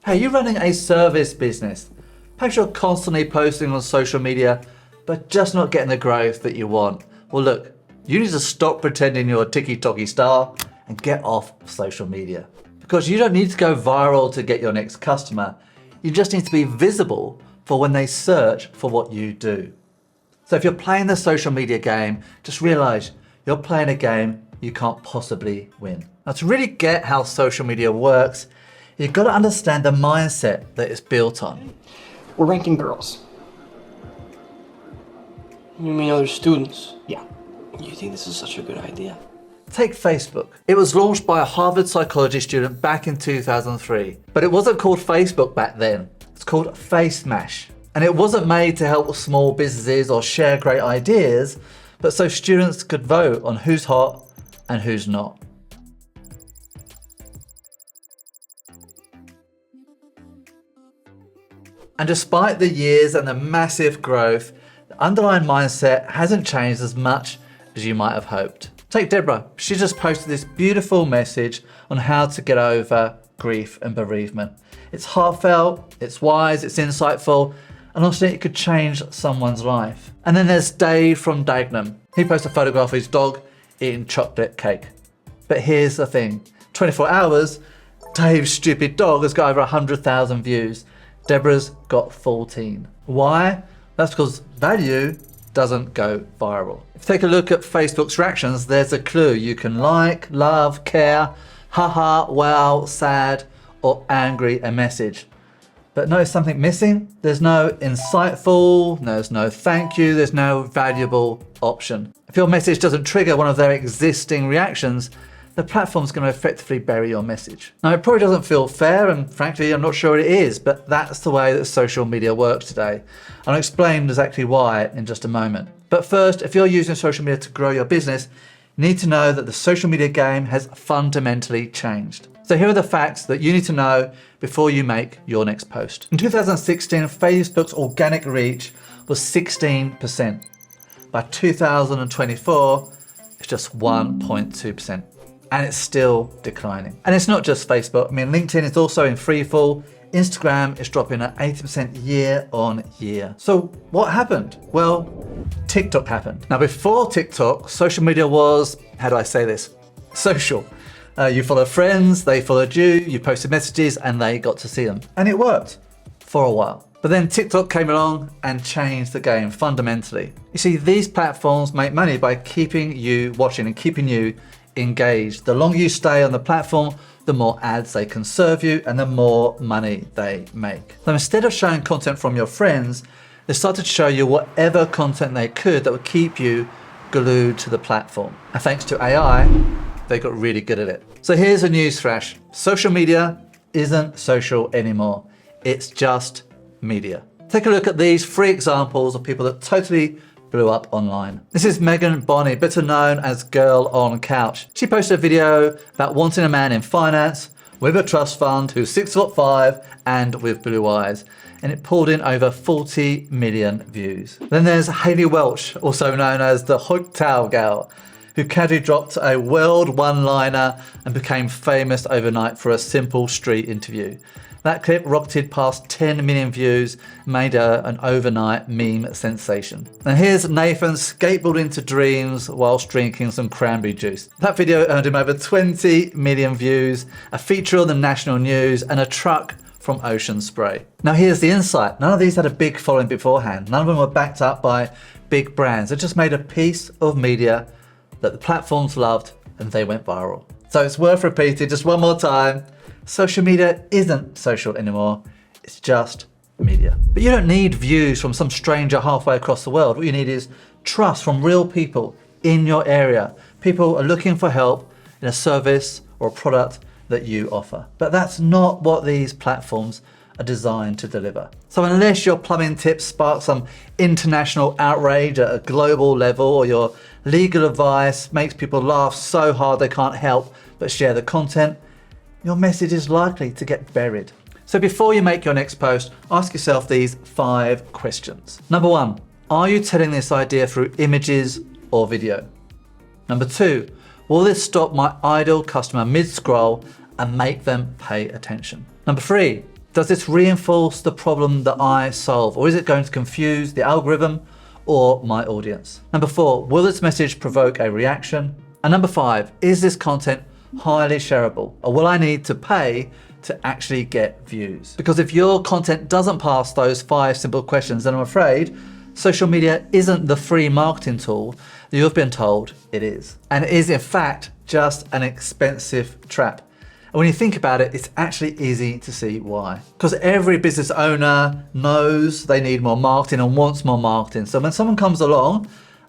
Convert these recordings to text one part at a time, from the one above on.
Hey, you're running a service business. Perhaps you're constantly posting on social media, but just not getting the growth that you want. Well, look, you need to stop pretending you're a ticky-tocky star and get off social media. Because you don't need to go viral to get your next customer. You just need to be visible for when they search for what you do. So if you're playing the social media game, just realize you're playing a game you can't possibly win. Now, to really get how social media works, you've got to understand the mindset that it's built on. We're ranking girls. You mean other students? Yeah. You think this is such a good idea? Take Facebook. It was launched by a Harvard psychology student back in 2003, but it wasn't called Facebook back then. It's called FaceMash. And it wasn't made to help small businesses or share great ideas, but so students could vote on who's hot and who's not. And despite the years and the massive growth, the underlying mindset hasn't changed as much as you might have hoped. Take Deborah. She just posted this beautiful message on how to get over grief and bereavement. It's heartfelt, it's wise, it's insightful, and honestly, it could change someone's life. And then there's Dave from Dagenham. He posted a photograph of his dog eating chocolate cake. But here's the thing, 24 hours, Dave's stupid dog has got over 100,000 views. Deborah's got 14. Why? That's because value doesn't go viral. If you take a look at Facebook's reactions, there's a clue. You can like, love, care, haha, wow, sad, or angry a message. But notice something missing? There's no insightful, there's no thank you, there's no valuable option. If your message doesn't trigger one of their existing reactions, the platform's going to effectively bury your message. Now, it probably doesn't feel fair, and frankly, I'm not sure it is, but that's the way that social media works today. I'll explain exactly why in just a moment. But first, if you're using social media to grow your business, you need to know that the social media game has fundamentally changed. So here are the facts that you need to know before you make your next post. In 2016, Facebook's organic reach was 16%. By 2024, it's just 1.2%. And it's still declining. And it's not just Facebook. I mean, LinkedIn is also in free fall. Instagram is dropping at 80% year on year. So what happened? Well, TikTok happened. Now, before TikTok, social media was, how do I say this? Social. You followed friends, they followed you, you posted messages, and they got to see them. And it worked for a while. But then TikTok came along and changed the game fundamentally. You see, these platforms make money by keeping you watching and keeping you engaged. The longer you stay on the platform, the more ads they can serve you and the more money they make. So instead of showing content from your friends, they started to show you whatever content they could that would keep you glued to the platform. And thanks to AI, they got really good at it. So here's a news flash. Social media isn't social anymore. It's just media. Take a look at these 3 examples of people that totally blew up online. This is Megan Bonney, better known as Girl on Couch. She posted a video about wanting a man in finance with a trust fund who's 6'5" and with blue eyes. And it pulled in over 40 million views. Then there's Hayley Welch, also known as the Hooktail Gal, who casually dropped a world one-liner and became famous overnight for a simple street interview. That clip rocketed past 10 million views, made her an overnight meme sensation. And here's Nathan skateboarding to dreams whilst drinking some cranberry juice. That video earned him over 20 million views, a feature on the national news, and a truck from Ocean Spray. Now here's the insight. None of these had a big following beforehand. None of them were backed up by big brands. They just made a piece of media that the platforms loved and they went viral. So it's worth repeating just one more time. Social media isn't social anymore, it's just media. But you don't need views from some stranger halfway across the world. What you need is trust from real people in your area. People are looking for help in a service or a product that you offer. But that's not what these platforms are designed to deliver. So unless your plumbing tips spark some international outrage at a global level, or your legal advice makes people laugh so hard they can't help but share the content, your message is likely to get buried. So before you make your next post, ask yourself these 5 questions. Number 1, are you telling this idea through images or video? Number 2, will this stop my ideal customer mid-scroll and make them pay attention? Number 3, Does this reinforce the problem that I solve, or is it going to confuse the algorithm or my audience? Number 4, will this message provoke a reaction? And number 5, is this content highly shareable, or will I need to pay to actually get views? Because if your content doesn't pass those 5 simple questions, then I'm afraid social media isn't the free marketing tool that you've been told it is. And it is in fact just an expensive trap. And when you think about it, it's actually easy to see why. Because every business owner knows they need more marketing and wants more marketing. So when someone comes along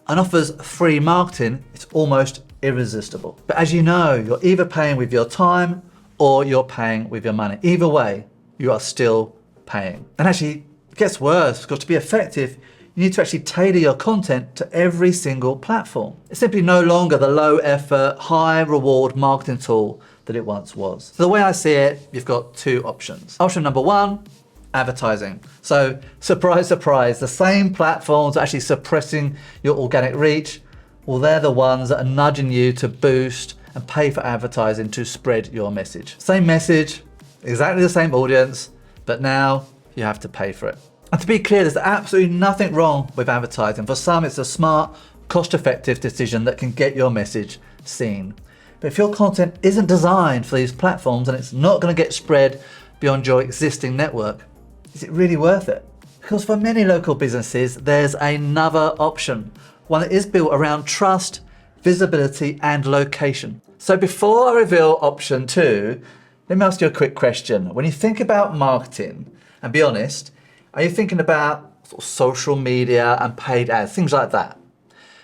and offers free marketing, it's almost irresistible. But as you know, you're either paying with your time or you're paying with your money. Either way, you are still paying. And actually, it gets worse, because to be effective, you need to actually tailor your content to every single platform. It's simply no longer the low effort, high reward marketing tool that it once was. So the way I see it, you've got 2 options. Option number 1, advertising. So surprise, surprise, the same platforms are actually suppressing your organic reach. Well, they're the ones that are nudging you to boost and pay for advertising to spread your message. Same message, exactly the same audience, but now you have to pay for it. And to be clear, there's absolutely nothing wrong with advertising. For some, it's a smart, cost-effective decision that can get your message seen. But if your content isn't designed for these platforms and it's not going to get spread beyond your existing network, is it really worth it? Because for many local businesses, there's another option, one that is built around trust, visibility, and location. So before I reveal option 2, let me ask you a quick question. When you think about marketing, and be honest, are you thinking about sort of social media and paid ads, things like that?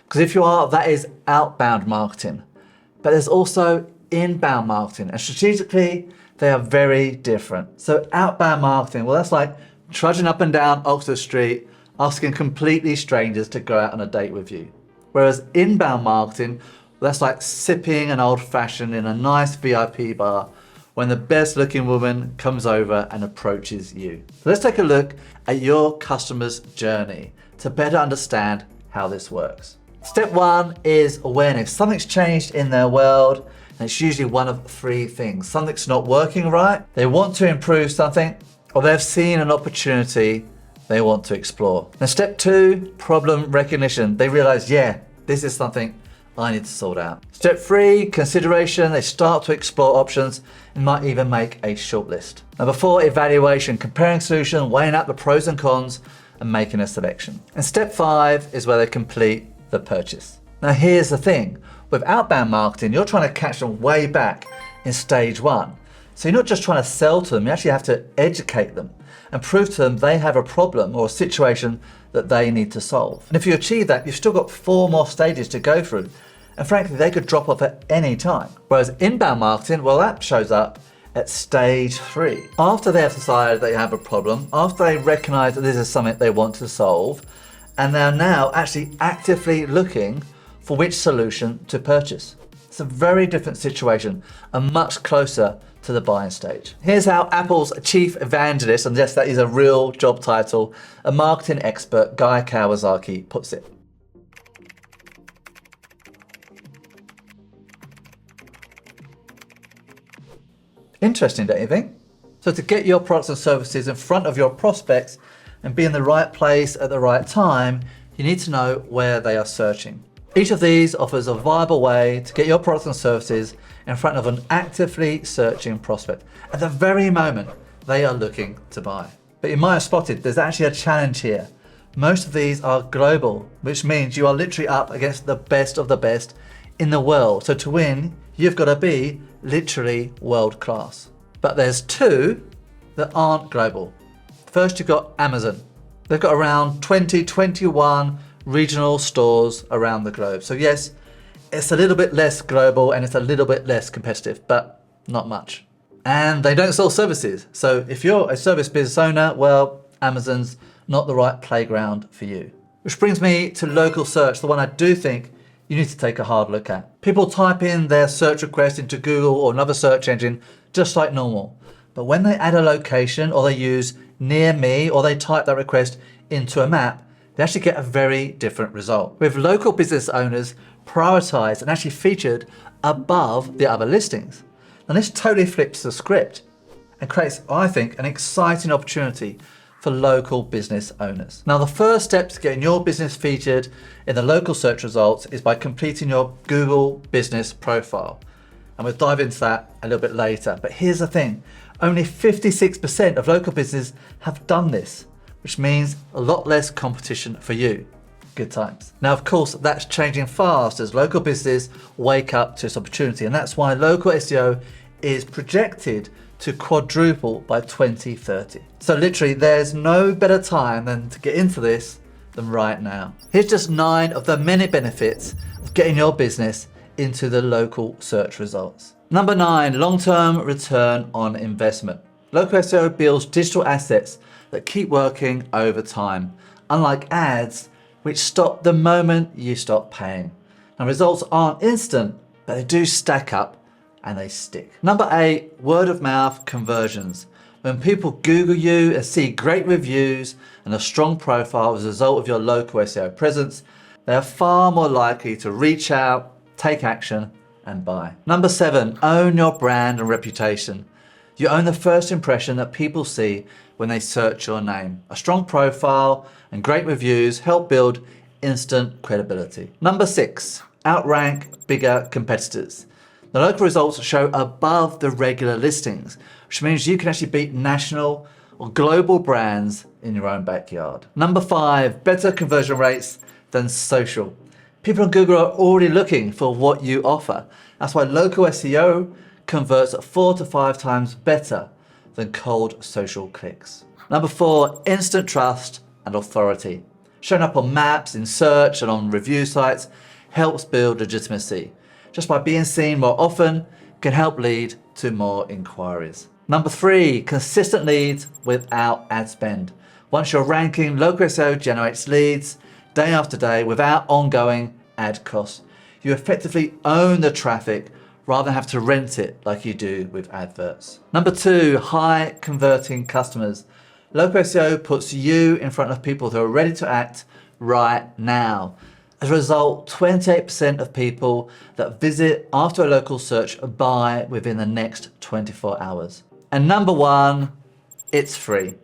Because if you are, that is outbound marketing. But there's also inbound marketing, and strategically, they are very different. So outbound marketing, well, that's like trudging up and down Oxford Street, asking completely strangers to go out on a date with you. Whereas inbound marketing, well, that's like sipping an old fashioned in a nice VIP bar when the best looking woman comes over and approaches you. So let's take a look at your customer's journey to better understand how this works. Step 1 is awareness. Something's changed in their world, and it's usually one of 3 things. Something's not working right, they want to improve something, or they've seen an opportunity they want to explore. Now step 2, problem recognition. They realize, yeah, this is something I need to sort out. Step 3, consideration. They start to explore options and might even make a shortlist. Number 4, evaluation, comparing solutions, weighing up the pros and cons and making a selection. And step 5 is where they complete the purchase. Now here's the thing, with outbound marketing, you're trying to catch them way back in stage 1. So you're not just trying to sell to them, you actually have to educate them and prove to them they have a problem or a situation that they need to solve. And if you achieve that, you've still got 4 more stages to go through. And frankly, they could drop off at any time. Whereas inbound marketing, well, that shows up at stage 3. After they have decided they have a problem, after they recognize that this is something they want to solve, and they're now actually actively looking for which solution to purchase. It's a very different situation and much closer to the buying stage. Here's how Apple's chief evangelist, and yes, that is a real job title, a marketing expert, Guy Kawasaki, puts it. Interesting, don't you think? So to get your products and services in front of your prospects and be in the right place at the right time, you need to know where they are searching. Each of these offers a viable way to get your products and services in front of an actively searching prospect at the very moment they are looking to buy. But you might have spotted there's actually a challenge here. Most of these are global, which means you are literally up against the best of the best in the world. So to win, you've got to be literally world class. But there's 2 that aren't global. First, you've got Amazon. They've got around 21 regional stores around the globe. So yes, it's a little bit less global and it's a little bit less competitive, but not much. And they don't sell services. So if you're a service business owner, well, Amazon's not the right playground for you. Which brings me to local search, the one I do think you need to take a hard look at. People type in their search request into Google or another search engine just like normal. But when they add a location or they use near me or they type that request into a map, they actually get a very different result. With local business owners prioritized and actually featured above the other listings. And this totally flips the script. and creates, I think, an exciting opportunity for local business owners. Now, the first step to getting your business featured in the local search results is by completing your Google business profile. And we'll dive into that a little bit later. But here's the thing, only 56% of local businesses have done this, which means a lot less competition for you. Good times. Now, of course, that's changing fast as local businesses wake up to this opportunity. And that's why local SEO is projected to quadruple by 2030. So literally, there's no better time than to get into this than right now. Here's just 9 of the many benefits of getting your business into the local search results. Number 9, long-term return on investment. Local SEO builds digital assets that keep working over time, unlike ads, which stop the moment you stop paying. Now, results aren't instant, but they do stack up and they stick. Number 8, word of mouth conversions. When people Google you and see great reviews and a strong profile as a result of your local SEO presence, they are far more likely to reach out, take action, and buy. Number 7, own your brand and reputation. You own the first impression that people see when they search your name. A strong profile and great reviews help build instant credibility. Number 6, outrank bigger competitors. The local results show above the regular listings, which means you can actually beat national or global brands in your own backyard. Number 5, better conversion rates than social. People on Google are already looking for what you offer. That's why local SEO converts at 4 to 5 times better than cold social clicks. Number 4, instant trust and authority. Showing up on maps, in search, and on review sites helps build legitimacy. Just by being seen more often can help lead to more inquiries. Number 3, consistent leads without ad spend. Once you're ranking, local SEO generates leads day after day without ongoing ad costs. You effectively own the traffic rather than have to rent it like you do with adverts. Number 2, high converting customers. Local SEO puts you in front of people who are ready to act right now. As a result, 28% of people that visit after a local search buy within the next 24 hours. And number 1, it's free.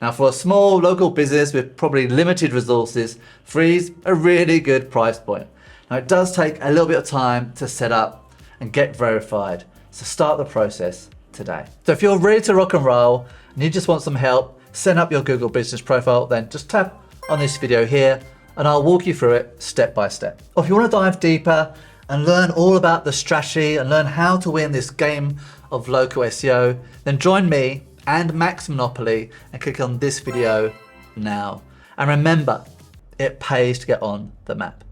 Now, for a small local business with probably limited resources, free is a really good price point. Now, it does take a little bit of time to set up and get verified, so start the process today. So if you're ready to rock and roll and you just want some help setting up your Google business profile, then just tap on this video here and I'll walk you through it step by step. Or if you want to dive deeper and learn all about the strategy and learn how to win this game of local SEO, then join me and Max Monopoly and click on this video now. And remember, it pays to get on the map.